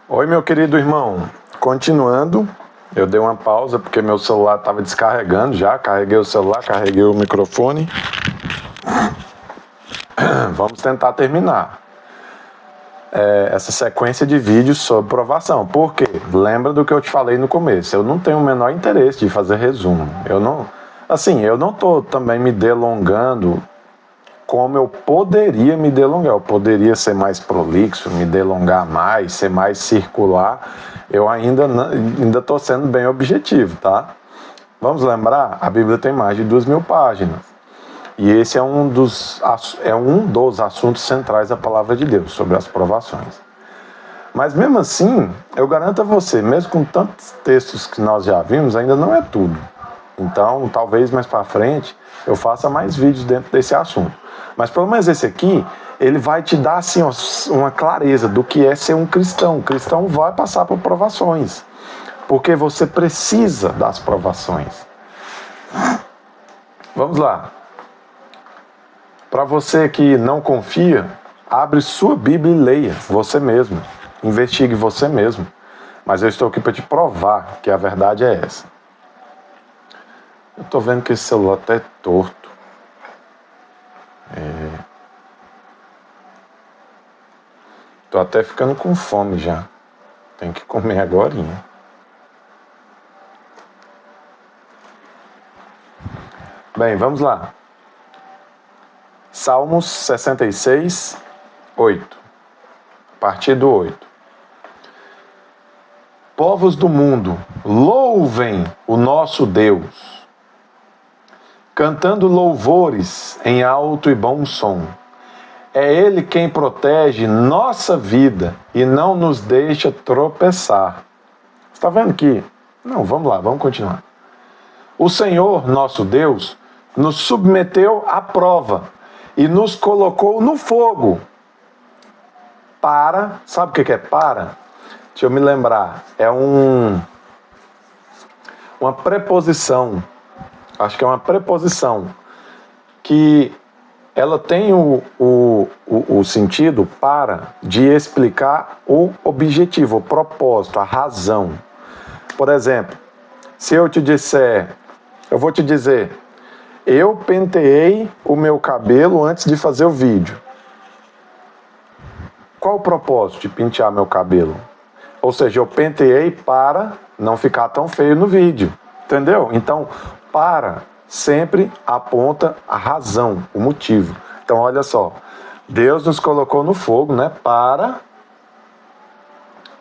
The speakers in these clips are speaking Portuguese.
Oi, meu querido irmão. Continuando, eu dei uma pausa porque meu celular estava descarregando já. Carreguei o celular, carreguei o microfone. Vamos tentar terminar essa sequência de vídeos sobre provação. Por quê? Lembra do que eu te falei no começo. Eu não tenho o menor interesse de fazer resumo. Eu não estou também me delongando como eu poderia me delongar. Eu poderia ser mais prolixo, me delongar mais, ser mais circular. Eu ainda estou sendo bem objetivo, tá? Vamos lembrar, a Bíblia tem mais de 2.000 páginas. E esse é um dos assuntos centrais da palavra de Deus, sobre as provações. Mas mesmo assim, eu garanto a você, mesmo com tantos textos que nós já vimos, ainda não é tudo. Então, talvez mais para frente, eu faça mais vídeos dentro desse assunto. Mas pelo menos esse aqui, ele vai te dar assim, uma clareza do que é ser um cristão. O cristão vai passar por provações, porque você precisa das provações. Vamos lá. Para você que não confia, abre sua Bíblia e leia você mesmo. Investigue você mesmo. Mas eu estou aqui para te provar que a verdade é essa. Eu estou vendo que esse celular até é torto. Tô até ficando com fome já. Tem que comer agorinha. Bem, vamos lá. Salmos 66, 8. A partir do 8. Povos do mundo, louvem o nosso Deus, cantando louvores em alto e bom som. É Ele quem protege nossa vida e não nos deixa tropeçar. Está vendo que? Não, vamos lá, vamos continuar. O Senhor, nosso Deus, nos submeteu à prova e nos colocou no fogo. Para, sabe o que é para? Deixa eu me lembrar, é uma preposição, acho que é uma preposição, que ela tem o sentido para de explicar o objetivo, o propósito, a razão. Por exemplo, se eu te disser, eu vou te dizer, eu penteei o meu cabelo antes de fazer o vídeo. Qual o propósito de pentear meu cabelo? Ou seja, eu penteei para não ficar tão feio no vídeo. Entendeu? Então, para sempre aponta a razão, o motivo. Então, olha só. Deus nos colocou no fogo, né? Para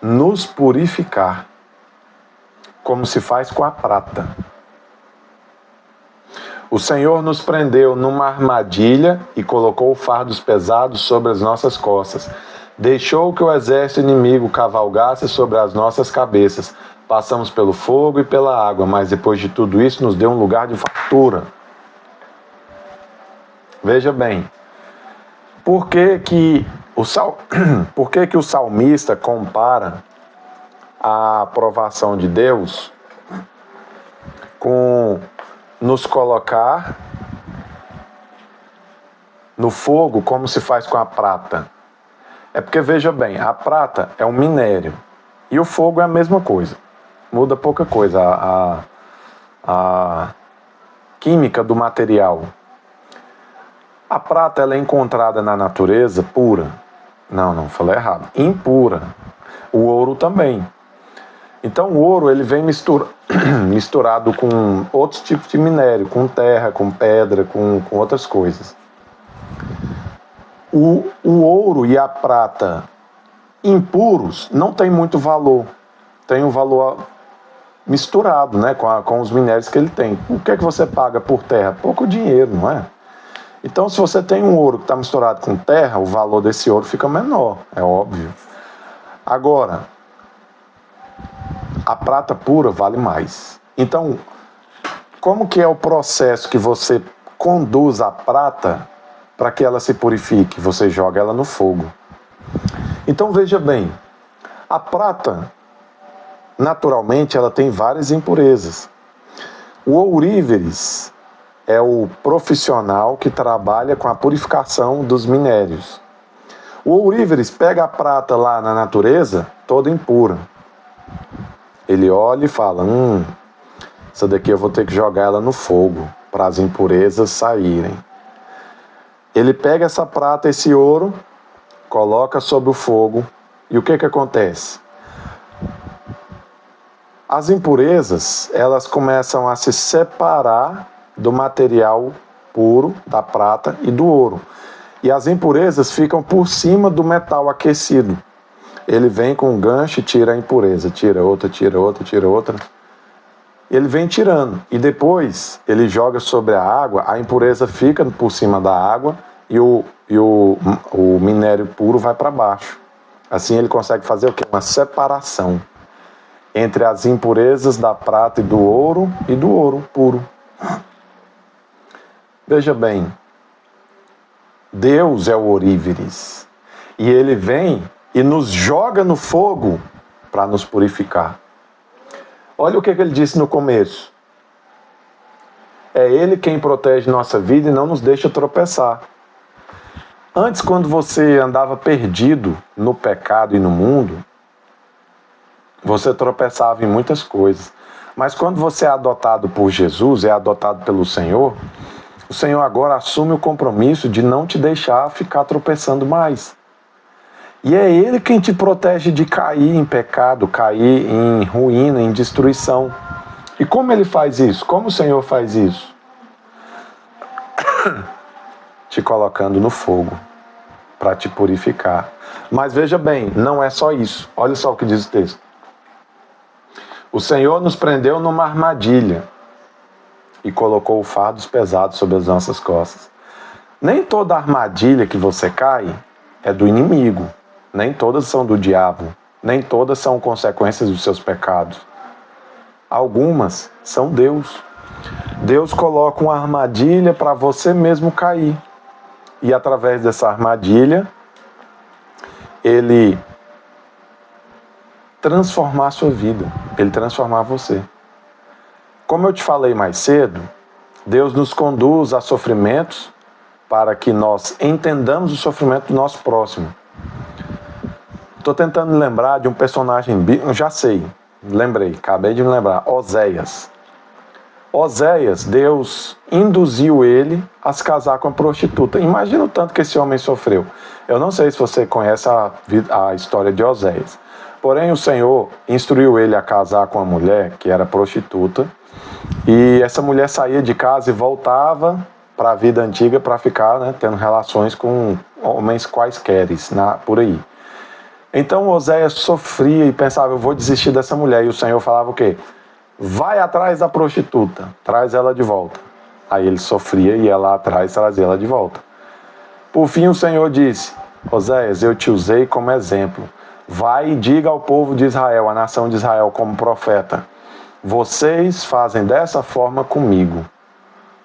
nos purificar. Como se faz com a prata. O Senhor nos prendeu numa armadilha e colocou fardos pesados sobre as nossas costas. Deixou que o exército inimigo cavalgasse sobre as nossas cabeças. Passamos pelo fogo e pela água, mas depois de tudo isso nos deu um lugar de fartura. Veja bem, por que o salmista compara a aprovação de Deus com nos colocar no fogo como se faz com a prata? É porque, veja bem, a prata é um minério e o fogo é a mesma coisa. Muda pouca coisa, a química do material. A prata ela é encontrada na natureza pura. Não, falei errado. Impura. O ouro também. Então o ouro ele vem misturado com outros tipos de minério, com terra, com pedra, com outras coisas. O ouro e a prata impuros não tem muito valor. Tem um valor misturado, né, com os minérios que ele tem. O que é que você paga por terra? Pouco dinheiro, não é? Então, se você tem um ouro que está misturado com terra, o valor desse ouro fica menor, é óbvio. Agora, a prata pura vale mais. Então, como que é o processo que você conduz a prata para que ela se purifique? Você joga ela no fogo. Então, veja bem, a prata, naturalmente, ela tem várias impurezas. O ouríveres é o profissional que trabalha com a purificação dos minérios. O ouríveres pega a prata lá na natureza toda impura. Ele olha e fala, essa daqui eu vou ter que jogar ela no fogo para as impurezas saírem. Ele pega essa prata, esse ouro, coloca sobre o fogo e o que acontece? As impurezas, elas começam a se separar do material puro, da prata e do ouro. E as impurezas ficam por cima do metal aquecido. Ele vem com um gancho e tira a impureza, tira outra, tira outra, tira outra. Ele vem tirando e depois ele joga sobre a água, a impureza fica por cima da água e o minério puro vai para baixo. Assim ele consegue fazer o quê? Uma separação entre as impurezas da prata e do ouro puro. Veja bem, Deus é o oríveres e ele vem e nos joga no fogo para nos purificar. Olha o que ele disse no começo. É Ele quem protege nossa vida e não nos deixa tropeçar. Antes, quando você andava perdido no pecado e no mundo, você tropeçava em muitas coisas. Mas quando você é adotado por Jesus, é adotado pelo Senhor, o Senhor agora assume o compromisso de não te deixar ficar tropeçando mais. E é Ele quem te protege de cair em pecado, cair em ruína, em destruição. E como Ele faz isso? Como o Senhor faz isso? Te colocando no fogo, para te purificar. Mas veja bem, não é só isso. Olha só o que diz o texto. O Senhor nos prendeu numa armadilha e colocou fardos pesados sobre as nossas costas. Nem toda armadilha que você cai é do inimigo. Nem todas são do diabo. Nem todas são consequências dos seus pecados. Algumas são Deus. Deus coloca uma armadilha para você mesmo cair. E através dessa armadilha, Ele transformar a sua vida. Ele transformar você. Como eu te falei mais cedo, Deus nos conduz a sofrimentos para que nós entendamos o sofrimento do nosso próximo. Estou tentando lembrar de um personagem bíblico, já sei, lembrei, acabei de me lembrar, Oséias. Oséias, Deus induziu ele a se casar com a prostituta. Imagina o tanto que esse homem sofreu. Eu não sei se você conhece a história de Oséias. Porém, o Senhor instruiu ele a casar com uma mulher que era prostituta. E essa mulher saía de casa e voltava para a vida antiga para ficar, tendo relações com homens quaisquer por aí. Então Oséias sofria e pensava, eu vou desistir dessa mulher. E o Senhor falava o quê? Vai atrás da prostituta, traz ela de volta. Aí ele sofria e ia lá atrás trazia ela de volta. Por fim o Senhor disse, Oséias, eu te usei como exemplo. Vai e diga ao povo de Israel, a nação de Israel como profeta. Vocês fazem dessa forma comigo.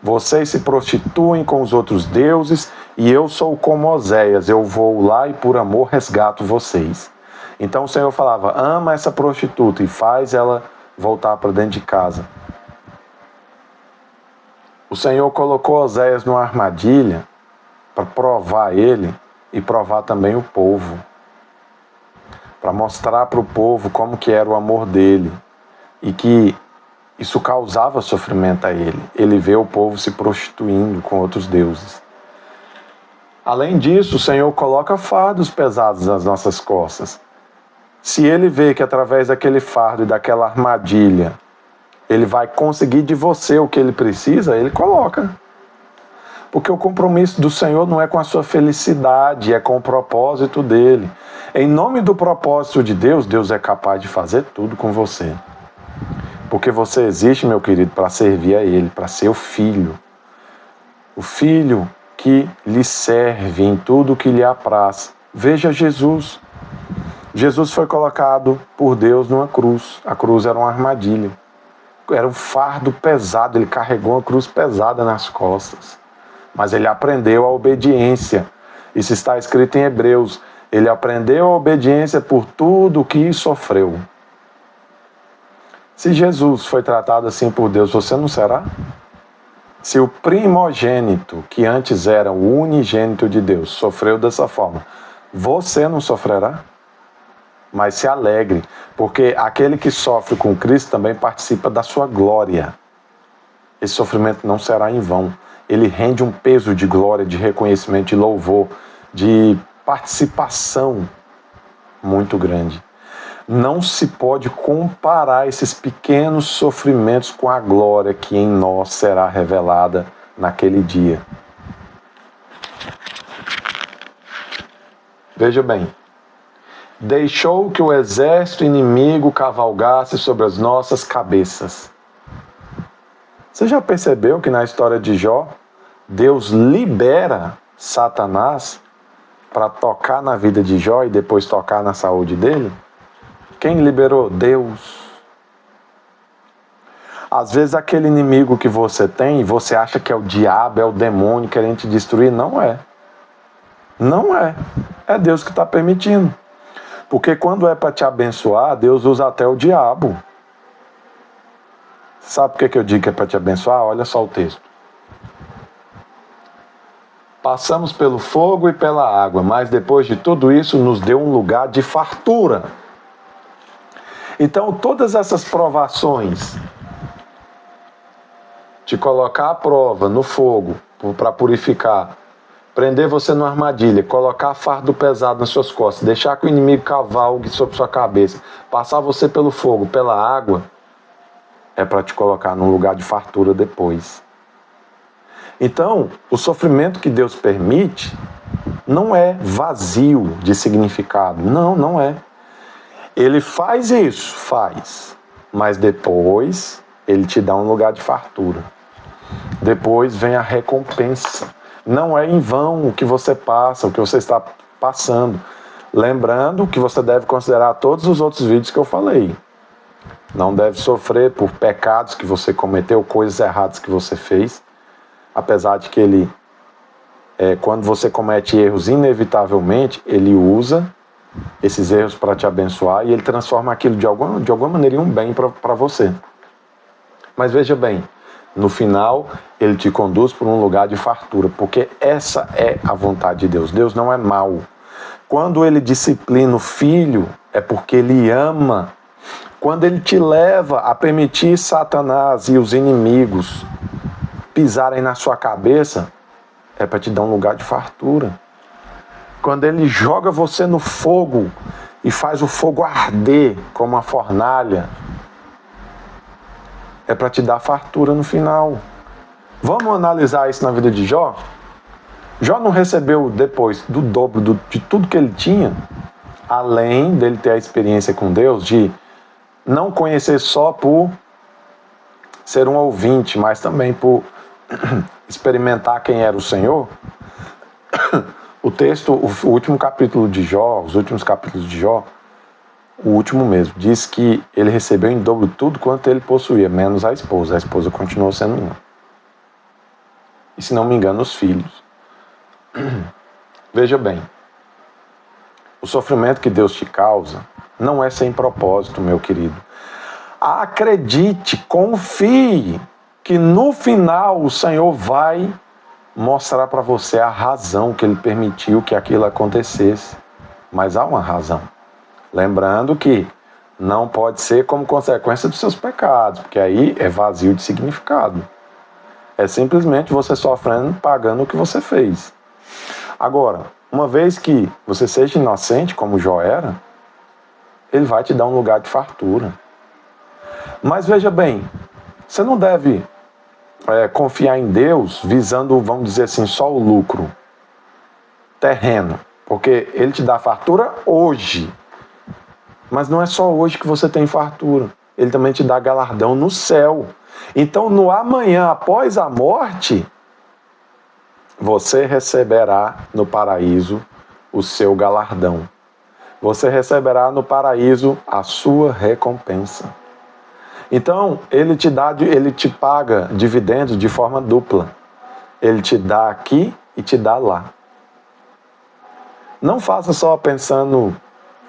Vocês se prostituem com os outros deuses e eu sou como Oséias, eu vou lá e por amor resgato vocês. Então o Senhor falava, ama essa prostituta e faz ela voltar para dentro de casa. O Senhor colocou Oséias numa armadilha para provar ele e provar também o povo. Para mostrar para o povo como que era o amor dele e que isso causava sofrimento a ele. Ele vê o povo se prostituindo com outros deuses. Além disso, o Senhor coloca fardos pesados nas nossas costas. Se ele vê que através daquele fardo e daquela armadilha, ele vai conseguir de você o que ele precisa, ele coloca. Porque o compromisso do Senhor não é com a sua felicidade, é com o propósito dele. Em nome do propósito de Deus, Deus é capaz de fazer tudo com você. Porque você existe, meu querido, para servir a Ele, para ser o filho. O filho que lhe serve em tudo que lhe apraz. Veja Jesus. Jesus foi colocado por Deus numa cruz. A cruz era uma armadilha. Era um fardo pesado. Ele carregou uma cruz pesada nas costas. Mas ele aprendeu a obediência. Isso está escrito em Hebreus. Ele aprendeu a obediência por tudo o que sofreu. Se Jesus foi tratado assim por Deus, você não será? Se o primogênito, que antes era o unigênito de Deus, sofreu dessa forma, você não sofrerá? Mas se alegre, porque aquele que sofre com Cristo também participa da sua glória. Esse sofrimento não será em vão. Ele rende um peso de glória, de reconhecimento, de louvor, de participação muito grande. Não se pode comparar esses pequenos sofrimentos com a glória que em nós será revelada naquele dia. Veja bem, deixou que o exército inimigo cavalgasse sobre as nossas cabeças. Você já percebeu que na história de Jó, Deus libera Satanás para tocar na vida de Jó e depois tocar na saúde dele? Quem liberou? Deus. Às vezes aquele inimigo que você tem, você acha que é o diabo, é o demônio querendo te destruir. Não é. Não é. É Deus que está permitindo. Porque quando é para te abençoar, Deus usa até o diabo. Sabe por que eu digo que é para te abençoar? Olha só o texto. Passamos pelo fogo e pela água, mas depois de tudo isso nos deu um lugar de fartura. Então todas essas provações, te colocar à prova no fogo para purificar, prender você numa armadilha, colocar fardo pesado nas suas costas, deixar que o inimigo cavalgue sobre sua cabeça, passar você pelo fogo, pela água, é para te colocar num lugar de fartura depois. Então, o sofrimento que Deus permite não é vazio de significado. Não, não é. Ele faz isso, faz. Mas depois, ele te dá um lugar de fartura. Depois vem a recompensa. Não é em vão o que você passa, o que você está passando. Lembrando que você deve considerar todos os outros vídeos que eu falei. Não deve sofrer por pecados que você cometeu, coisas erradas que você fez. Apesar de que ele, quando você comete erros, inevitavelmente, ele usa esses erros para te abençoar e ele transforma aquilo de alguma maneira em um bem para você. Mas veja bem, no final, ele te conduz por um lugar de fartura, porque essa é a vontade de Deus. Deus não é mau. Quando ele disciplina o filho, é porque ele ama. Quando ele te leva a permitir Satanás e os inimigos pisarem na sua cabeça, é para te dar um lugar de fartura. Quando ele joga você no fogo e faz o fogo arder como uma fornalha, é para te dar fartura no final. Vamos analisar isso na vida de Jó? Jó não recebeu depois do dobro de tudo que ele tinha, além dele ter a experiência com Deus, de não conhecer só por ser um ouvinte, mas também por experimentar quem era o Senhor. O texto, o último capítulo de Jó, os últimos capítulos de Jó, o último mesmo, diz que ele recebeu em dobro tudo quanto ele possuía, menos a esposa. A esposa continuou sendo uma. E se não me engano, os filhos. Veja bem, o sofrimento que Deus te causa não é sem propósito, meu querido. Acredite, confie que no final o Senhor vai mostrar para você a razão que Ele permitiu que aquilo acontecesse. Mas há uma razão. Lembrando que não pode ser como consequência dos seus pecados, porque aí é vazio de significado. É simplesmente você sofrendo, pagando o que você fez. Agora, uma vez que você seja inocente, como Jó era, Ele vai te dar um lugar de fartura. Mas veja bem, você não deve confiar em Deus visando, vamos dizer assim, só o lucro terreno, porque Ele te dá fartura hoje. Mas não é só hoje que você tem fartura. Ele também te dá galardão no céu. Então, no amanhã, após a morte, você receberá no paraíso o seu galardão. Você receberá no paraíso a sua recompensa. Então, ele te paga dividendos de forma dupla. Ele te dá aqui e te dá lá. Não faça só pensando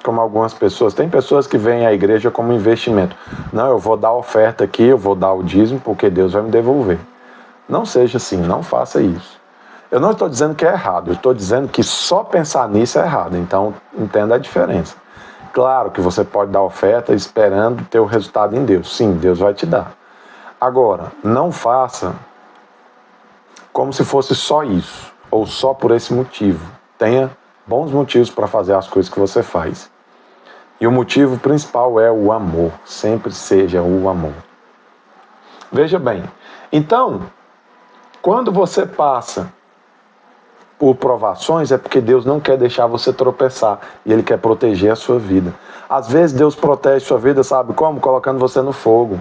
como algumas pessoas. Tem pessoas que veem a igreja como investimento. Não, eu vou dar oferta aqui, eu vou dar o dízimo porque Deus vai me devolver. Não seja assim, não faça isso. Eu não estou dizendo que é errado, eu estou dizendo que só pensar nisso é errado. Então, entenda a diferença. Claro que você pode dar oferta esperando ter o resultado em Deus. Sim, Deus vai te dar. Agora, não faça como se fosse só isso, ou só por esse motivo. Tenha bons motivos para fazer as coisas que você faz. E o motivo principal é o amor. Sempre seja o amor. Veja bem, então, quando você passa por provações, é porque Deus não quer deixar você tropeçar e Ele quer proteger a sua vida. Às vezes Deus protege a sua vida, sabe como? Colocando você no fogo.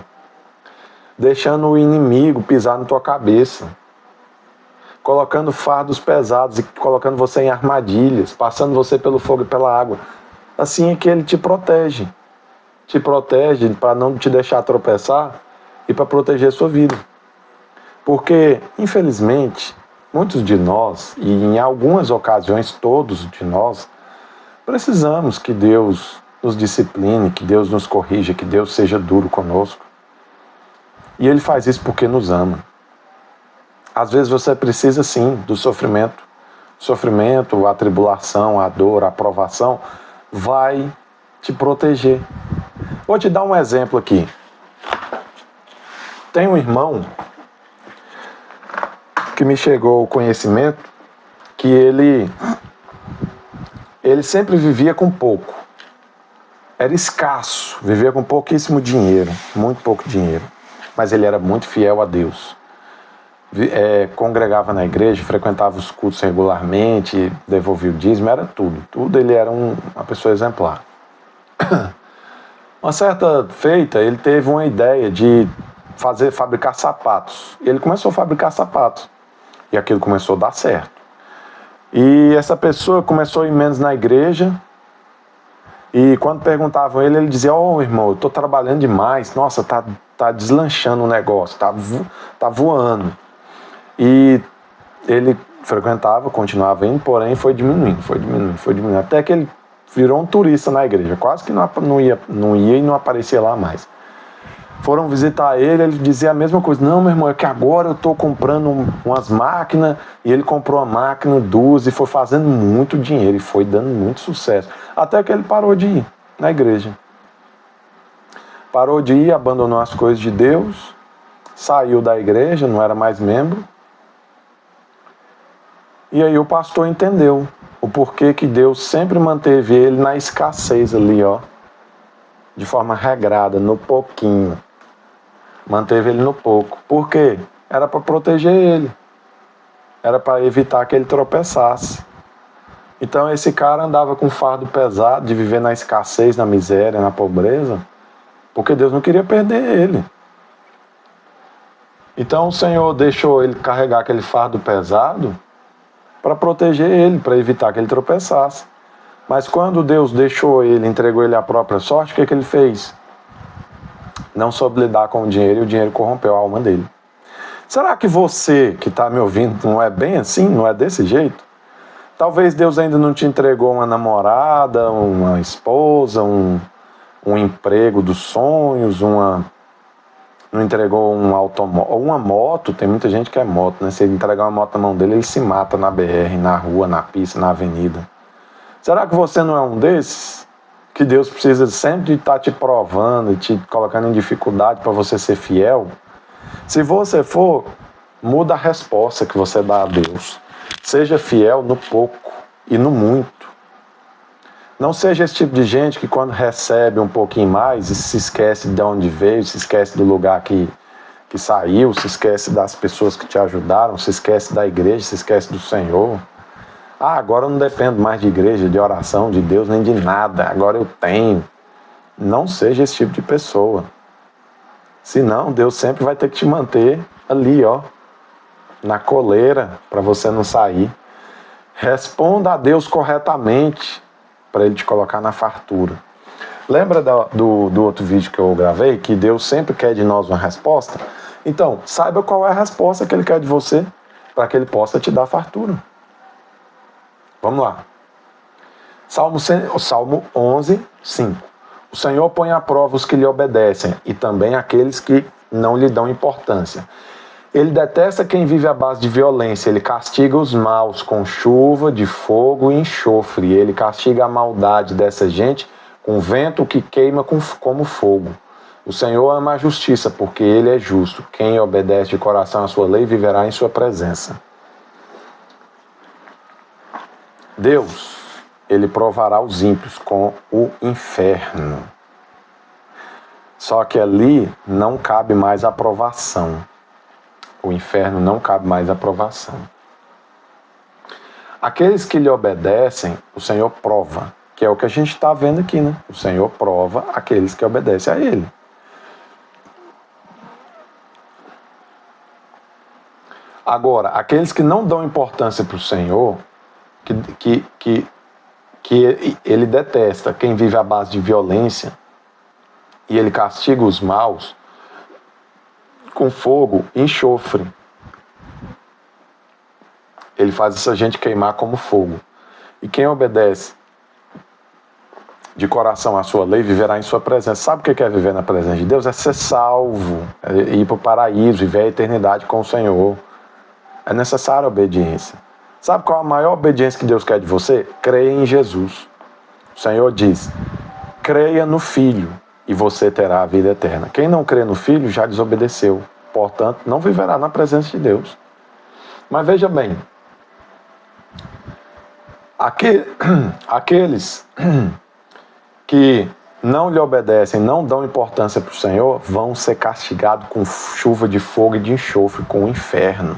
Deixando o inimigo pisar na tua cabeça. Colocando fardos pesados e colocando você em armadilhas, passando você pelo fogo e pela água. Assim é que Ele te protege. Te protege para não te deixar tropeçar e para proteger a sua vida. Porque, infelizmente, muitos de nós, e em algumas ocasiões todos de nós, precisamos que Deus nos discipline, que Deus nos corrija, que Deus seja duro conosco. E Ele faz isso porque nos ama. Às vezes você precisa sim do sofrimento. O sofrimento, a tribulação, a dor, a provação vai te proteger. Vou te dar um exemplo aqui. Tem um irmão que me chegou o conhecimento que ele sempre vivia com pouco. Era escasso, vivia com pouquíssimo dinheiro, muito pouco dinheiro. Mas ele era muito fiel a Deus. Congregava na igreja, frequentava os cultos regularmente, devolvia o dízimo, era tudo. Tudo ele era uma pessoa exemplar. Uma certa feita, ele teve uma ideia de fabricar sapatos. E ele começou a fabricar sapatos. E aquilo começou a dar certo. E essa pessoa começou a ir menos na igreja. E quando perguntavam ele dizia: "Oh, irmão, eu estou trabalhando demais. Nossa, tá deslanchando o negócio, tá voando." E ele frequentava, continuava indo, porém foi diminuindo. Até que ele virou um turista na igreja. Quase que não ia e não aparecia lá mais. Foram visitar ele dizia a mesma coisa. "Não, meu irmão, é que agora eu estou comprando umas máquinas." E ele comprou uma máquina, duas, e foi fazendo muito dinheiro. E foi dando muito sucesso. Até que ele parou de ir na igreja. Parou de ir, abandonou as coisas de Deus. Saiu da igreja, não era mais membro. E aí o pastor entendeu o porquê que Deus sempre manteve ele na escassez ali, ó. De forma regrada, no pouquinho. Manteve ele no pouco. Por quê? Era para proteger ele. Era para evitar que ele tropeçasse. Então esse cara andava com um fardo pesado de viver na escassez, na miséria, na pobreza, porque Deus não queria perder ele. Então o Senhor deixou ele carregar aquele fardo pesado para proteger ele, para evitar que ele tropeçasse. Mas quando Deus deixou ele, entregou ele à própria sorte, o que ele fez? Não soube lidar com o dinheiro e o dinheiro corrompeu a alma dele. Será que você que está me ouvindo não é bem assim? Não é desse jeito? Talvez Deus ainda não te entregou uma namorada, uma esposa, um emprego dos sonhos, não entregou um automóvel, ou uma moto. Tem muita gente que é moto, né? Se ele entregar uma moto na mão dele, ele se mata na BR, na rua, na pista, na avenida. Será que você não é um desses? Que Deus precisa sempre estar te provando e te colocando em dificuldade para você ser fiel? Se você for, muda a resposta que você dá a Deus. Seja fiel no pouco e no muito. Não seja esse tipo de gente que quando recebe um pouquinho mais e se esquece de onde veio, se esquece do lugar que saiu, se esquece das pessoas que te ajudaram, se esquece da igreja, se esquece do Senhor. Agora eu não dependo mais de igreja, de oração, de Deus, nem de nada. Agora eu tenho. Não seja esse tipo de pessoa. Senão Deus sempre vai ter que te manter ali, ó, na coleira, para você não sair. Responda a Deus corretamente, para Ele te colocar na fartura. Lembra do outro vídeo que eu gravei, que Deus sempre quer de nós uma resposta? Então, saiba qual é a resposta que Ele quer de você, para que Ele possa te dar fartura. Vamos lá. Salmo 11, 5. O Senhor põe à prova os que lhe obedecem, e também aqueles que não lhe dão importância. Ele detesta quem vive à base de violência. Ele castiga os maus com chuva de fogo e enxofre. Ele castiga a maldade dessa gente com vento que queima como fogo. O Senhor ama a justiça, porque Ele é justo. Quem obedece de coração à sua lei viverá em sua presença. Deus, Ele provará os ímpios com o inferno. Só que ali não cabe mais aprovação. O inferno não cabe mais aprovação. Aqueles que lhe obedecem, o Senhor prova, que é o que a gente está vendo aqui, né? O Senhor prova aqueles que obedecem a Ele. Agora, aqueles que não dão importância para o Senhor, que Ele detesta quem vive à base de violência, e Ele castiga os maus com fogo e enxofre. Ele faz essa gente queimar como fogo. E quem obedece de coração à sua lei viverá em sua presença. Sabe o que é viver na presença de Deus? É ser salvo, é ir para o paraíso, viver a eternidade com o Senhor. É necessária a obediência. Sabe qual a maior obediência que Deus quer de você? Creia em Jesus. O Senhor diz: creia no Filho e você terá a vida eterna. Quem não crê no Filho já desobedeceu. Portanto, não viverá na presença de Deus. Mas veja bem, aqueles que não lhe obedecem, não dão importância para o Senhor, vão ser castigados com chuva de fogo e de enxofre, com o inferno.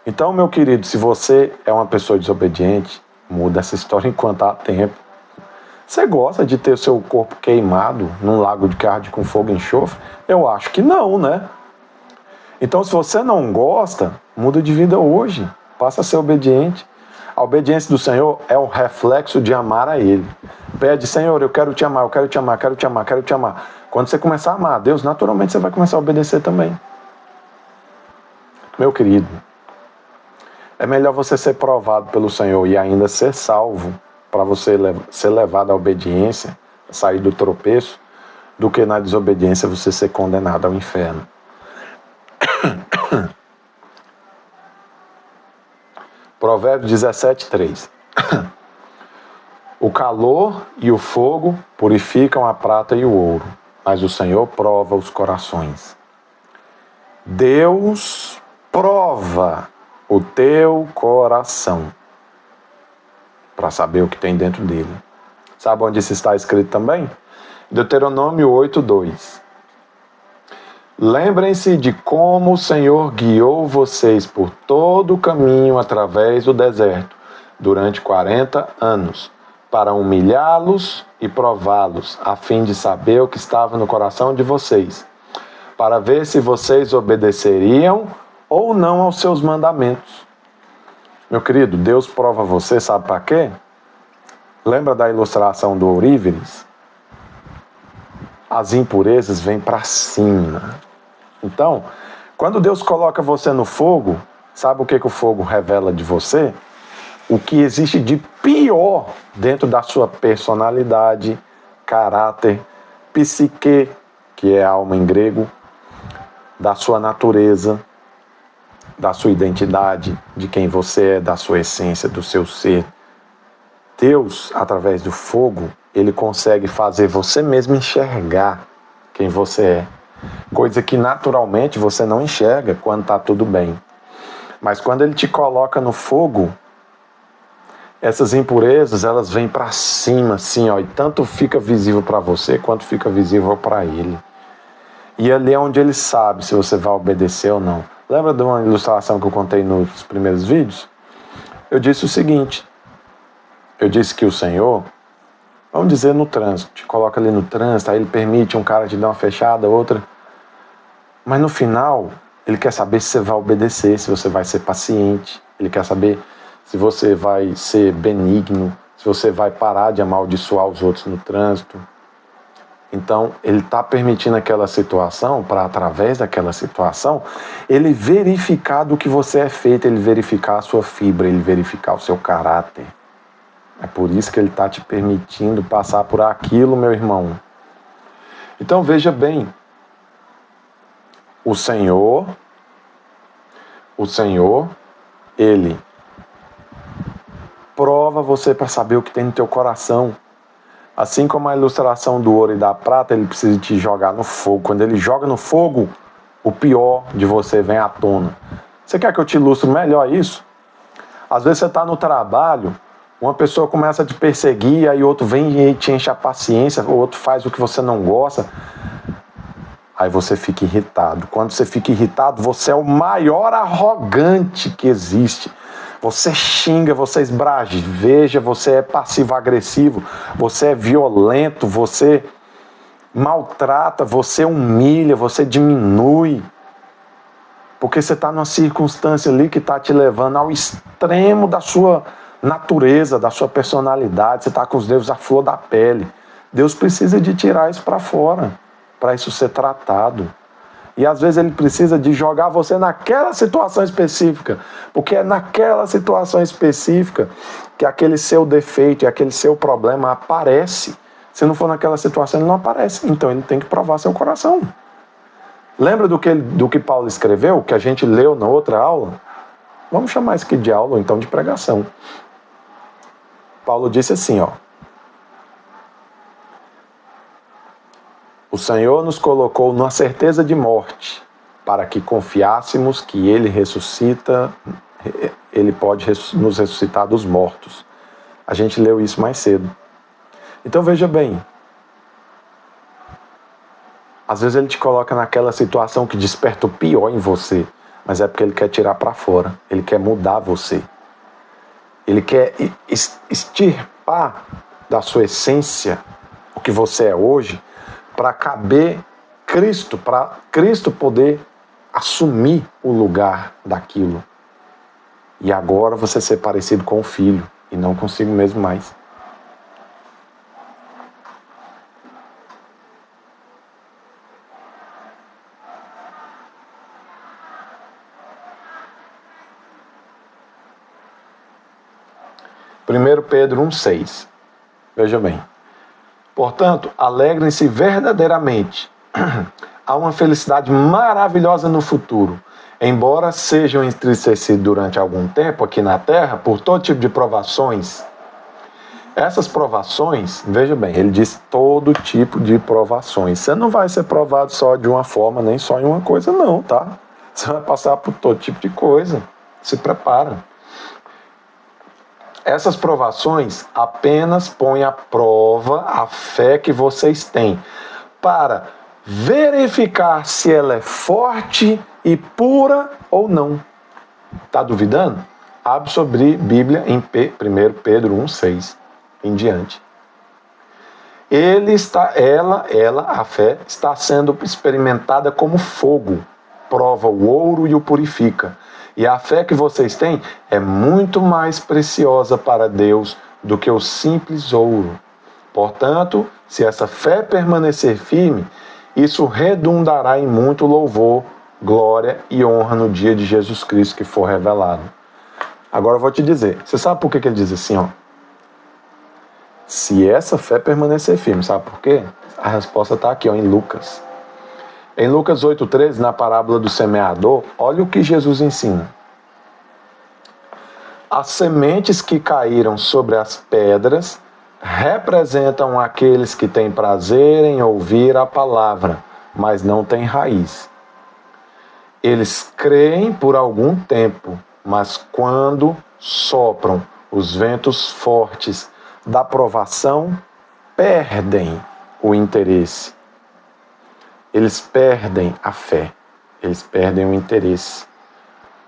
Então, meu querido, se você é uma pessoa desobediente, muda essa história enquanto há tempo. Você gosta de ter o seu corpo queimado num lago de carne com fogo e enxofre? Eu acho que não, né? Então, se você não gosta, muda de vida hoje. Passa a ser obediente. A obediência do Senhor é o reflexo de amar a Ele. Pede: Senhor, eu quero te amar, eu quero te amar, quero te amar, quero te amar. Quando você começar a amar a Deus, naturalmente você vai começar a obedecer também. Meu querido, é melhor você ser provado pelo Senhor e ainda ser salvo, para você ser levado à obediência, sair do tropeço, do que na desobediência você ser condenado ao inferno. Provérbios 17:3. O calor e o fogo purificam a prata e o ouro, mas o Senhor prova os corações. Deus prova o teu coração para saber o que tem dentro dele. Sabe onde isso está escrito também? Deuteronômio 8:2. Lembrem-se de como o Senhor guiou vocês por todo o caminho através do deserto durante 40 anos, para humilhá-los e prová-los, a fim de saber o que estava no coração de vocês, para ver se vocês obedeceriam ou não aos seus mandamentos. Meu querido, Deus prova você, sabe para quê? Lembra da ilustração do ourives? As impurezas vêm para cima. Então, quando Deus coloca você no fogo, sabe o que o fogo revela de você? O que existe de pior dentro da sua personalidade, caráter, psique, que é alma em grego, da sua natureza, da sua identidade, de quem você é, da sua essência, do seu ser. Deus, através do fogo, Ele consegue fazer você mesmo enxergar quem você é. Coisa que naturalmente você não enxerga quando está tudo bem. Mas quando Ele te coloca no fogo, essas impurezas, elas vêm para cima, assim, ó, e tanto fica visível para você, quanto fica visível para Ele. E ali é onde Ele sabe se você vai obedecer ou não. Lembra de uma ilustração que eu contei nos primeiros vídeos? Eu disse o seguinte: eu disse que o Senhor, vamos dizer no trânsito, te coloca ali no trânsito, aí Ele permite um cara te dar uma fechada, outra. Mas no final, Ele quer saber se você vai obedecer, se você vai ser paciente. Ele quer saber se você vai ser benigno, se você vai parar de amaldiçoar os outros no trânsito. Então, Ele está permitindo aquela situação para, através daquela situação, Ele verificar do que você é feito, Ele verificar a sua fibra, Ele verificar o seu caráter. É por isso que Ele está te permitindo passar por aquilo, meu irmão. Então, veja bem, o Senhor o Senhor, Ele prova você para saber o que tem no teu coração. Assim como a ilustração do ouro e da prata, Ele precisa te jogar no fogo. Quando Ele joga no fogo, o pior de você vem à tona. Você quer que eu te ilustre melhor isso? Às vezes você está no trabalho, uma pessoa começa a te perseguir, aí outro vem e te enche a paciência, o outro faz o que você não gosta. Aí você fica irritado. Quando você fica irritado, você é o maior arrogante que existe. Você xinga, você esbraveja, você é passivo-agressivo, você é violento, você maltrata, você humilha, você diminui. Porque você está numa circunstância ali que está te levando ao extremo da sua natureza, da sua personalidade. Você está com os nervos à flor da pele. Deus precisa de tirar isso para fora, para isso ser tratado. E às vezes Ele precisa de jogar você naquela situação específica, porque é naquela situação específica que aquele seu defeito e aquele seu problema aparece. Se não for naquela situação, ele não aparece. Então Ele tem que provar seu coração. Lembra do que Paulo escreveu, que a gente leu na outra aula? Vamos chamar isso aqui de aula ou então de pregação. Paulo disse assim, ó. O Senhor nos colocou numa certeza de morte, para que confiássemos que Ele ressuscita, Ele pode nos ressuscitar dos mortos. A gente leu isso mais cedo. Então veja bem, às vezes Ele te coloca naquela situação que desperta o pior em você, mas é porque Ele quer tirar para fora, Ele quer mudar você. Ele quer extirpar da sua essência o que você é hoje, para caber Cristo, para Cristo poder assumir o lugar daquilo. E agora você ser parecido com o Filho e não consigo mesmo mais. Primeiro Pedro 1,6. Veja bem. Portanto, alegrem-se verdadeiramente. Há uma felicidade maravilhosa no futuro. Embora sejam entristecidos durante algum tempo aqui na Terra por todo tipo de provações. Essas provações, veja bem, ele diz todo tipo de provações. Você não vai ser provado só de uma forma, nem só em uma coisa não, tá? Você vai passar por todo tipo de coisa. Se prepara. Essas provações apenas põem à prova a fé que vocês têm, para verificar se ela é forte e pura ou não. Está duvidando? Abre sobre Bíblia em 1 Pedro 1,6 em diante. A fé, está sendo experimentada como fogo, prova o ouro e o purifica. E a fé que vocês têm é muito mais preciosa para Deus do que o simples ouro. Portanto, se essa fé permanecer firme, isso redundará em muito louvor, glória e honra no dia de Jesus Cristo que for revelado. Agora eu vou te dizer, você sabe por que ele diz assim, ó? Se essa fé permanecer firme, sabe por quê? A resposta está aqui, ó, em Lucas. Em Lucas 8,13, na parábola do semeador, olha o que Jesus ensina. As sementes que caíram sobre as pedras representam aqueles que têm prazer em ouvir a palavra, mas não têm raiz. Eles creem por algum tempo, mas quando sopram os ventos fortes da provação, perdem o interesse. Eles perdem a fé, eles perdem o interesse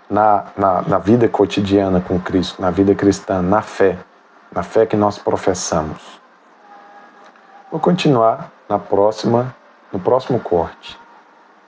na vida cotidiana com Cristo, na vida cristã, na fé que nós professamos. Vou continuar no próximo corte.